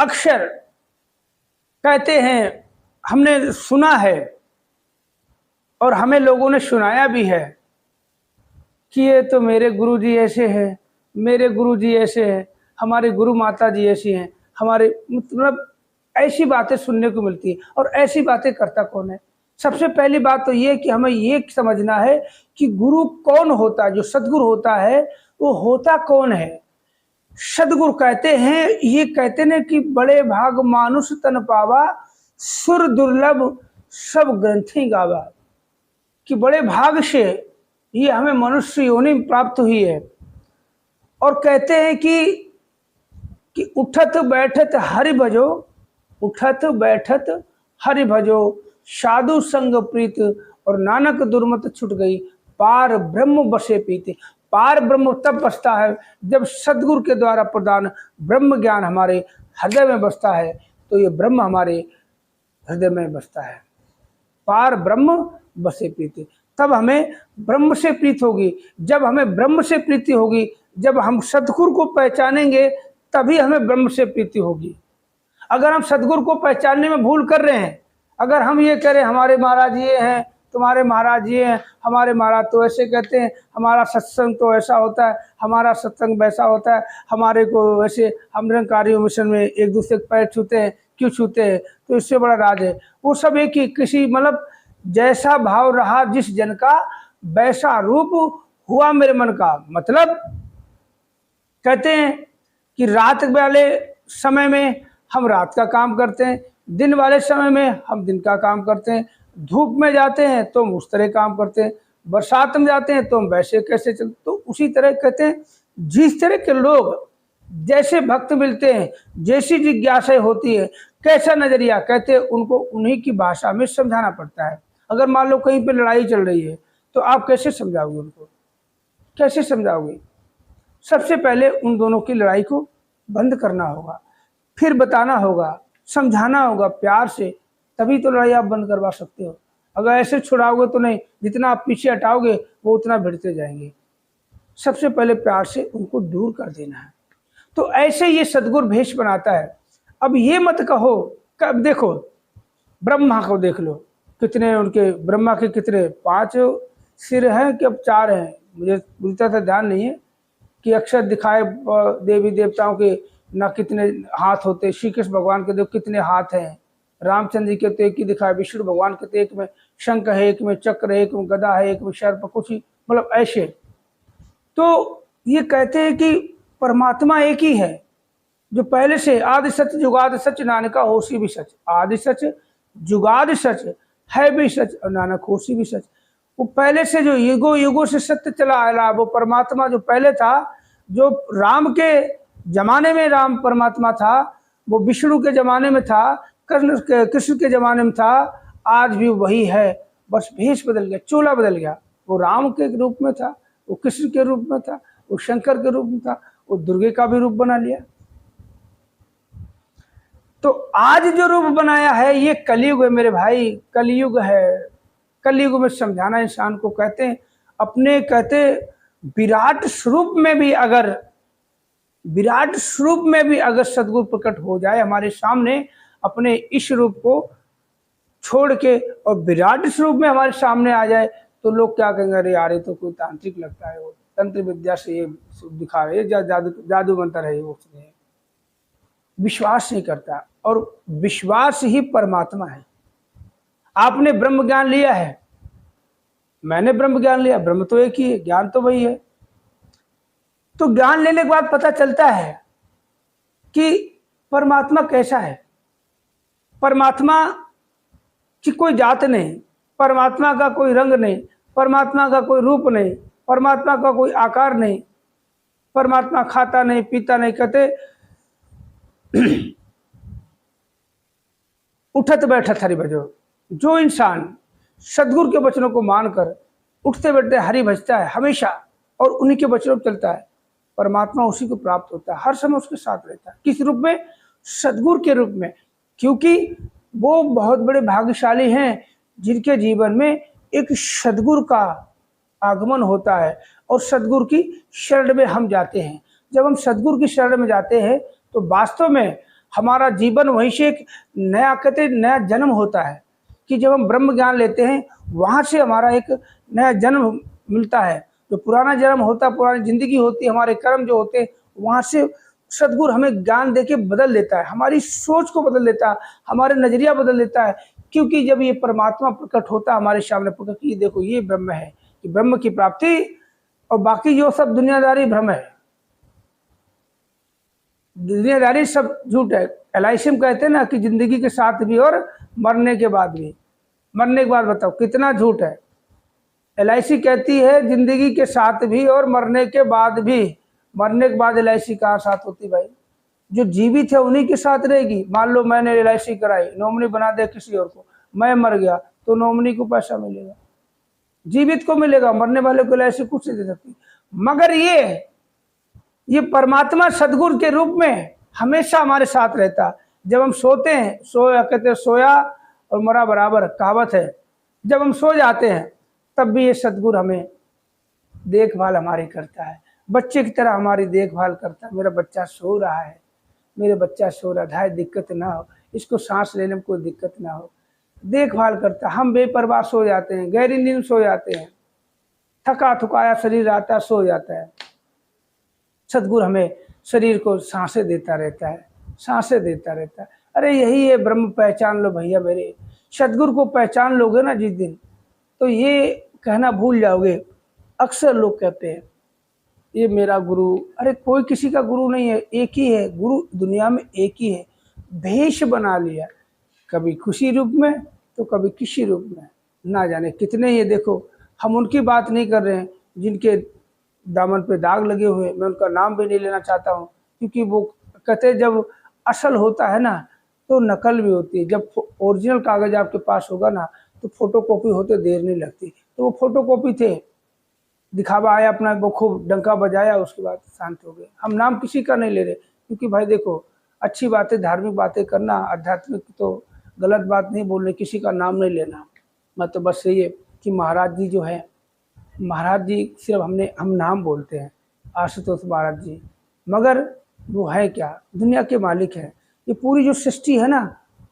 अक्सर कहते हैं, हमने सुना है और हमें लोगों ने सुनाया भी है कि ये तो मेरे गुरुजी ऐसे हैं, मेरे गुरुजी ऐसे हैं, हमारे गुरु माता जी ऐसी हैं, हमारे मतलब ऐसी बातें सुनने को मिलती है। और ऐसी बातें करता कौन है? सबसे पहली बात तो ये कि हमें ये समझना है कि गुरु कौन होता है। जो सदगुरु होता है वो होता कौन है? सदगुरु कहते हैं, ये कहते हैं कि बड़े भाग मानुष तन पावा, सुर दुर्लभ सब ग्रंथि गावा, कि बड़े भाग से ये हमें मनुष्य योनि प्राप्त हुई है। और कहते हैं कि उठत बैठत हरि भजो, उठत बैठत हरि भजो, साधु संग प्रीत, और नानक दुर्मत छुट गई, पार ब्रह्म बसे पीते। पार ब्रह्म तब बसता है जब सदगुरु के द्वारा प्रदान ब्रह्म ज्ञान हमारे हृदय में बसता है, तो ये ब्रह्म हमारे हृदय में बसता है। पार ब्रह्म बसे प्रीति, तब हमें ब्रह्म से प्रीति होगी। जब हमें ब्रह्म से प्रीति होगी, जब हम सदगुरु को पहचानेंगे, तभी हमें ब्रह्म से प्रीति होगी। अगर हम सदगुरु को पहचानने में भूल कर रहे हैं, अगर हम ये करें हमारे महाराज ये हैं, तुम्हारे महाराज ये हैं, हमारे महाराज तो ऐसे कहते हैं, हमारा सत्संग तो ऐसा होता है, हमारा सत्संग वैसा होता है, हमारे को वैसे, हम निरंकारी मिशन में एक दूसरे के पैर छूते हैं, क्यों छूते हैं? तो इससे बड़ा राज है। वो सब एक ही, किसी मतलब जैसा भाव रहा जिस जन का, वैसा रूप हुआ मेरे मन का। मतलब कहते हैं कि रात वाले समय में हम रात का काम करते हैं, दिन वाले समय में हम दिन का काम करते हैं। धूप में जाते हैं तो हम उस तरह काम करते हैं, बरसात में जाते हैं तो हम वैसे कैसे चलते। तो उसी तरह कहते हैं, जिस तरह के लोग, जैसे भक्त मिलते हैं, जैसी जिज्ञासा होती है, कैसा नजरिया, कहते हैं उनको उन्हीं की भाषा में समझाना पड़ता है। अगर मान लो कहीं पे लड़ाई चल रही है तो आप कैसे समझाओगे उनको? कैसे समझाओगे? सबसे पहले उन दोनों की लड़ाई को बंद करना होगा, फिर बताना होगा, समझाना होगा प्यार से, तभी तो लड़ाई आप बंद करवा सकते हो। अगर ऐसे छुड़ाओगे तो नहीं, जितना आप पीछे हटाओगे वो उतना भिड़ते जाएंगे। सबसे पहले प्यार से उनको दूर कर देना है। तो ऐसे ये सदगुरु भेष बनाता है। अब ये मत कहो, कब देखो ब्रह्मा को देख लो, कितने उनके, ब्रह्मा के कितने 5 सिर हैं कि अब 4 हैं, मुझे बोलता था ध्यान नहीं है, कि अक्षर दिखाए देवी देवताओं के ना कितने हाथ होते। श्री कृष्ण भगवान के देखो कितने हाथ हैं, रामचंद्र जी के तो एक ही दिखाए, विष्णु भगवान के तो एक में शंख है, एक में चक्र है, एक में गदा है, एक में सर्प, कुछ ही मतलब ऐसे। तो ये कहते हैं कि परमात्मा एक ही है, जो पहले से आदि सच जुगाद सच, नानका होशी भी सच। आदि सच जुगाद सच है भी सच, और नानक होशी भी सच। वो पहले से जो युगों युगों से सत्य चला आ रहा, वो परमात्मा जो पहले था, जो राम के जमाने में राम परमात्मा था, वो विष्णु के जमाने में था, कृष्ण के जमाने में था, आज भी वही है, बस भेष बदल गया, चोला बदल गया। वो राम के रूप में था, वो कृष्ण के रूप में था, वो शंकर के रूप में था, वो दुर्गे का भी रूप बना लिया। तो आज जो रूप बनाया है ये कलयुग है मेरे भाई, कलयुग है। कलयुग में समझाना इंसान को, कहते हैं अपने, कहते विराट स्वरूप में भी अगर, विराट स्वरूप में भी अगर सदगुरु प्रकट हो जाए हमारे सामने, अपने इस रूप को छोड़ के और विराट स्वरूप में हमारे सामने आ जाए, तो लोग क्या कहेंगे, अरे यार ये तो कोई तांत्रिक लगता है, वो तंत्र विद्या से ये दिखा रहे, जादू मंत्र है, वो विश्वास नहीं करता। और विश्वास ही परमात्मा है। आपने ब्रह्म ज्ञान लिया है, मैंने ब्रह्म ज्ञान लिया, ब्रह्म तो एक ही है, ज्ञान तो वही है। तो ज्ञान लेने के बाद पता चलता है कि परमात्मा कैसा है। परमात्मा की कोई जात नहीं, परमात्मा का कोई रंग नहीं, परमात्मा का कोई रूप नहीं, परमात्मा का कोई आकार नहीं, परमात्मा खाता नहीं पीता नहीं। कहते उठत बैठत हरि भजो। जो इंसान सदगुरु के वचनों को मानकर उठते बैठते हरि भजता है हमेशा, और उन्हीं के वचनों पर चलता है, परमात्मा उसी को प्राप्त होता है, हर समय उसके साथ रहता है। किस रूप में? सदगुरु के रूप में। क्योंकि वो बहुत बड़े भाग्यशाली हैं जिनके जीवन में एक सदगुरु का आगमन होता है, और सदगुरु की शरण में हम जाते हैं। जब हम सदगुरु की शरण में जाते हैं तो वास्तव में हमारा जीवन वहीं से एक नया कहते नया जन्म होता है कि जब हम ब्रह्म ज्ञान लेते हैं वहाँ से हमारा एक नया जन्म मिलता है। जो पुराना जन्म होता है, पुरानी जिंदगी होती है, हमारे कर्म जो होते हैं, वहाँ से सदगुरु हमें ज्ञान देके बदल देता है, हमारी सोच को बदल देता है, हमारे नजरिया बदल देता है। क्योंकि जब ये परमात्मा प्रकट होता है हमारे सामने, प्रकट कि देखो ये ब्रह्म है, कि ब्रह्म की प्राप्ति और बाकी जो सब दुनियादारी भ्रम है, दुनियादारी सब झूठ है। LIC में कहते हैं ना कि जिंदगी के साथ भी और मरने के बाद भी। मरने के बाद बताओ कितना झूठ है। LIC कहती है जिंदगी के साथ भी और मरने के बाद भी। मरने के बाद LIC कहाँ साथ होती भाई? जो जीवित है उन्हीं के साथ रहेगी। मान लो मैंने LIC कराई, नॉमिनी बना दे किसी और को, मैं मर गया तो नॉमिनी को पैसा मिलेगा, जीवित को मिलेगा, मरने वाले को LIC कुछ नहीं दे सकती। मगर ये परमात्मा सदगुरु के रूप में हमेशा हमारे साथ रहता। जब हम सोते हैं, सोया कहते सोया और मरा बराबर कहावत है, जब हम सो जाते हैं तब भी ये सदगुरु हमें देखभाल हमारी करता है, बच्चे की तरह हमारी देखभाल करता है। मेरा बच्चा सो रहा है, मेरे बच्चा सो रहा है, दिक्कत ना हो, इसको सांस लेने में कोई दिक्कत ना हो, देखभाल करता है। हम बेपरवाह सो जाते हैं, गहरी नींद सो जाते हैं, थका थकाया शरीर आता है, सो जाता है। सदगुरु हमें शरीर को सांसें देता रहता है, सांसें देता रहता है। अरे यही है ब्रह्म, पहचान लो भैया मेरे। सदगुरु को पहचान लोगे ना जिस दिन, तो ये कहना भूल जाओगे। अक्सर लोग कहते हैं ये मेरा गुरु, अरे कोई किसी का गुरु नहीं है, एक ही है गुरु, दुनिया में एक ही है। भेष बना लिया, कभी खुशी रूप में तो कभी किसी रूप में, ना जाने कितने। ये देखो, हम उनकी बात नहीं कर रहे हैं जिनके दामन पे दाग लगे हुए, मैं उनका नाम भी नहीं लेना चाहता हूँ, क्योंकि वो कहते जब असल होता है ना तो नकल भी होती है। जब ओरिजिनल कागज आपके पास होगा ना तो फोटोकॉपी होते देर नहीं लगती। तो वो फोटोकॉपी थे, दिखावा आया अपना, वो खूब डंका बजाया, उसके बाद शांत हो गए। हम नाम किसी का नहीं ले रहे, क्योंकि भाई देखो अच्छी बातें, धार्मिक बातें करना, आध्यात्मिक तो गलत बात नहीं बोलने, किसी का नाम नहीं लेना। मैं तो बस यही है कि महाराज जी जो है, महाराज जी सिर्फ हम नाम बोलते हैं, आशुतोष महाराज जी, मगर वो है क्या? दुनिया के मालिक हैं। ये पूरी जो सृष्टि है ना,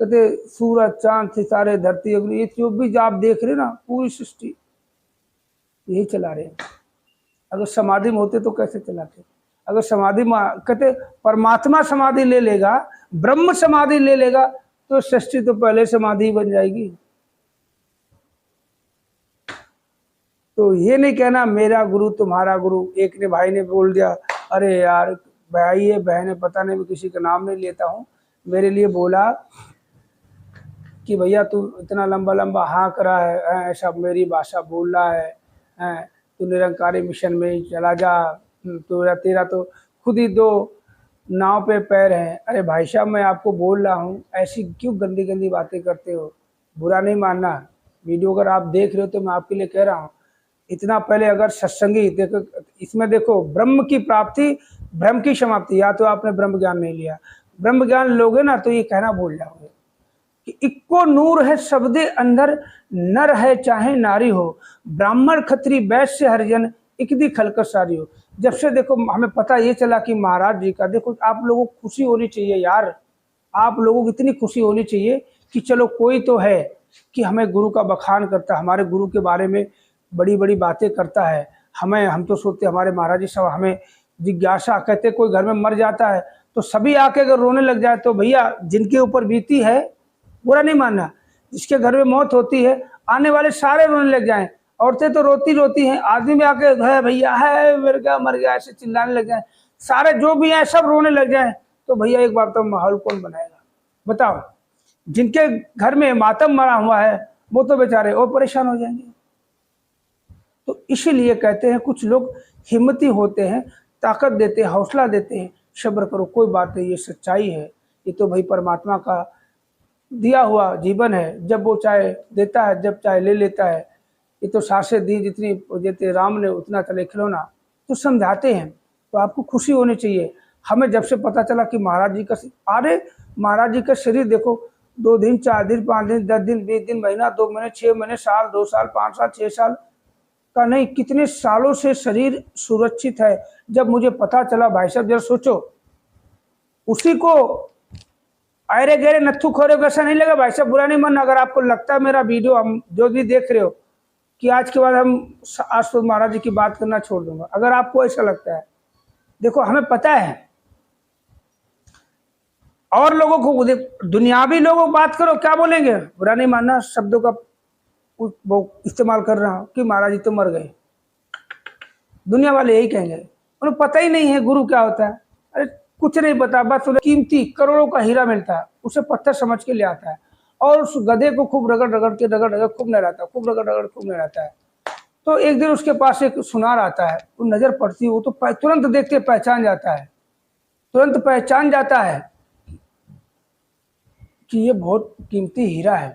कहते सूरज चांद सितारे धरती, ये जो भी आप देख रहे ना, पूरी सृष्टि यही चला रहे हैं। अगर समाधि में होते तो कैसे चलाते? अगर समाधि में कहते परमात्मा समाधि ले लेगा, ब्रह्म समाधि ले लेगा, तो सृष्टि तो पहले समाधि बन जाएगी। तो ये नहीं कहना मेरा गुरु तुम्हारा गुरु। एक ने भाई ने बोल दिया, अरे यार भाई है बहन है पता नहीं, मैं किसी का नाम नहीं लेता हूँ, मेरे लिए बोला कि भैया तू इतना लंबा लंबा हाँ करा है, ऐसा मेरी भाषा बोल रहा है, तू निरंकारी मिशन में ही चला जा, तेरा तो खुद ही दो नाव पे पैर हैं। अरे भाई साहब मैं आपको बोल रहा हूँ, ऐसी क्यों गंदी गंदी बातें करते हो? बुरा नहीं मानना, वीडियो अगर आप देख रहे हो तो मैं आपके लिए कह रहा हूँ। इतना पहले अगर सत्संगी देखो, इसमें देखो ब्रह्म की प्राप्ति, ब्रह्म की समाप्ति। या तो आपने ब्रह्म ज्ञान नहीं लिया, ब्रह्म ज्ञान लोगे ना तो ये कहना भूल जाओगे कि इक्को नूर है सबदे अंदर, नर है चाहे नारी हो, ब्राह्मण खत्री वैश्य हरिजन इकदी खलकत सारी हो। जब से देखो हमें पता ये चला कि महाराज जी का, देखो आप लोगों को खुशी होनी चाहिए यार, आप लोगों को इतनी खुशी होनी चाहिए कि चलो कोई तो है कि हमें गुरु का बखान करता है, हमारे गुरु के बारे में बड़ी बड़ी बातें करता है। हम तो सोचते हमारे महाराज जी सब हमें जिज्ञासा, कहते कोई घर में मर जाता है तो सभी आके अगर रोने लग जाए तो भैया जिनके ऊपर बीती है, बुरा नहीं मानना, जिसके घर में मौत होती है आने वाले सारे रोने लग जाएं। औरतें तो रोती हैं, आदमी में आके है भैया है मेरे क्या मर गया ऐसे चिल्लाने लग जाए, सारे जो भी हैं सब रोने लग जाएं, तो भैया एक बार तो माहौल कौन बनाएगा बताओ? जिनके घर में मातम मरा हुआ है वो तो बेचारे और परेशान हो जाएंगे। तो इसीलिए कहते हैं कुछ लोग हिम्मती होते हैं, ताकत देते हैं, हौसला देते हैं, सब्र करो कोई बात नहीं, ये सच्चाई है, ये तो भाई परमात्मा का दिया हुआ जीवन है, जब वो चाहे देता है, जब चाहे ले लेता है। ये तो सांसें दी जितनी देते राम ने उतना चले खिलौना, तो समझाते हैं। तो आपको खुशी होनी चाहिए। हमें जब से पता चला कि महाराज जी का, अरे महाराज जी का शरीर देखो, 2 दिन 4 दिन 5 दिन 10 दिन 20 दिन महीना 2 महीने 6 महीने साल 2 साल 5 साल 6 साल का नहीं, कितने सालों से शरीर सुरक्षित है। जब मुझे पता चला भाई साहब, जरा सोचो, उसी को अरे गहरे नत्थु खोरे को ऐसा नहीं लगा भाई साहब, बुरा नहीं मानना। अगर आपको लगता है मेरा वीडियो, हम जो भी देख रहे हो, कि आज के बाद हम आशुतोष महाराज जी की बात करना छोड़ दूंगा, अगर आपको ऐसा लगता है, देखो हमें पता है और लोगों को, दुनियावी लोगों को बात करो क्या बोलेंगे, बुरा नहीं मानना शब्दों का वो इस्तेमाल कर रहा हूं कि महाराज जी तो मर गए, दुनिया वाले यही कहेंगे। उन्हें पता ही नहीं है गुरु क्या होता है। अरे कुछ नहीं पता, बस उन्हें कीमती करोड़ों का हीरा मिलता है, उसे पत्थर समझ के ले आता है और उस गधे को खूब रगड़ रगड़ खूब नहलाता है, खूब रगड़ रगड़ खूब नहलाता है। तो एक दिन उसके पास एक सुनार आता है, वो नजर पड़ती है, वो तो तुरंत देखते पहचान जाता है, तुरंत पहचान जाता है कि ये बहुत कीमती हीरा है।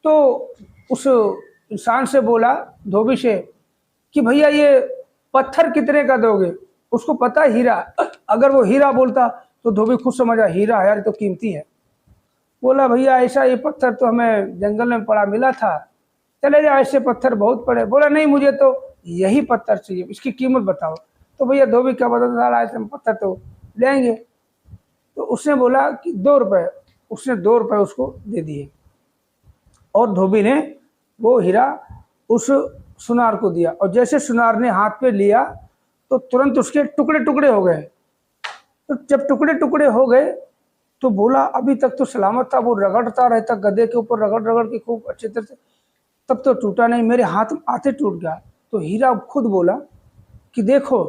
तो उस इंसान से बोला, धोबी से, कि भैया ये पत्थर कितने का दोगे। उसको पता है हीरा, अगर वो हीरा बोलता तो धोबी खुद समझा हीरा है यार, तो कीमती है। बोला भैया ऐसा, ये पत्थर तो हमें जंगल में पड़ा मिला था, चले जाओ, ऐसे पत्थर बहुत पड़े। बोला नहीं, मुझे तो यही पत्थर चाहिए, इसकी कीमत बताओ। तो भैया धोबी क्या बता, सारा ऐसे पत्थर तो लेंगे। तो उसने बोला कि 2 रुपये। उसने 2 रुपये उसको दे दिए और धोबी ने वो हीरा उस सुनार को दिया। और जैसे सुनार ने हाथ पे लिया तो तुरंत उसके टुकड़े टुकड़े हो गए। तो जब टुकड़े टुकड़े हो गए तो बोला अभी तक तो सलामत था, वो रगड़ता रहता गधे के ऊपर, रगड़ रगड़ के खूब अच्छी तरह से, तब तो टूटा नहीं, मेरे हाथ आते टूट गया। तो हीरा खुद बोला कि देखो,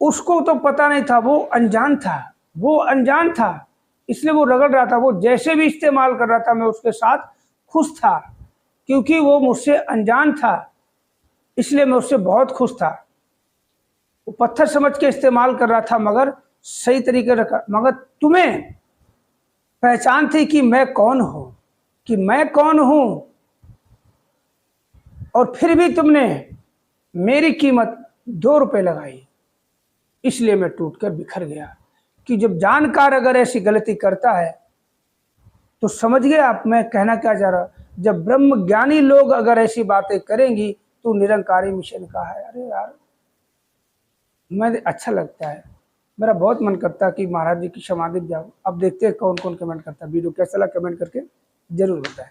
उसको तो पता नहीं था, वो अनजान था, वो अनजान था, इसलिए वो रगड़ रहा था। वो जैसे भी इस्तेमाल कर रहा था मैं उसके साथ खुश था, क्योंकि वो मुझसे अनजान था, इसलिए मैं उससे बहुत खुश था। वो पत्थर समझ के इस्तेमाल कर रहा था, मगर सही तरीके रखा। मगर तुम्हें पहचान थी कि मैं कौन हूं, कि मैं कौन हूं, और फिर भी तुमने मेरी कीमत 2 रुपये लगाई, इसलिए मैं टूटकर बिखर गया। कि जब जानकार अगर ऐसी गलती करता है तो समझ गए आप मैं कहना क्या चाह रहा। जब ब्रह्म ज्ञानी लोग अगर ऐसी बातें करेंगी तो निरंकारी मिशन का है। अरे यार, मैं अच्छा लगता है, मेरा बहुत मन करता है कि महाराज जी की समाधि जाओ। अब देखते हैं कौन कौन कमेंट करता है। वीडियो कैसा लगा कमेंट करके जरूर बताएं।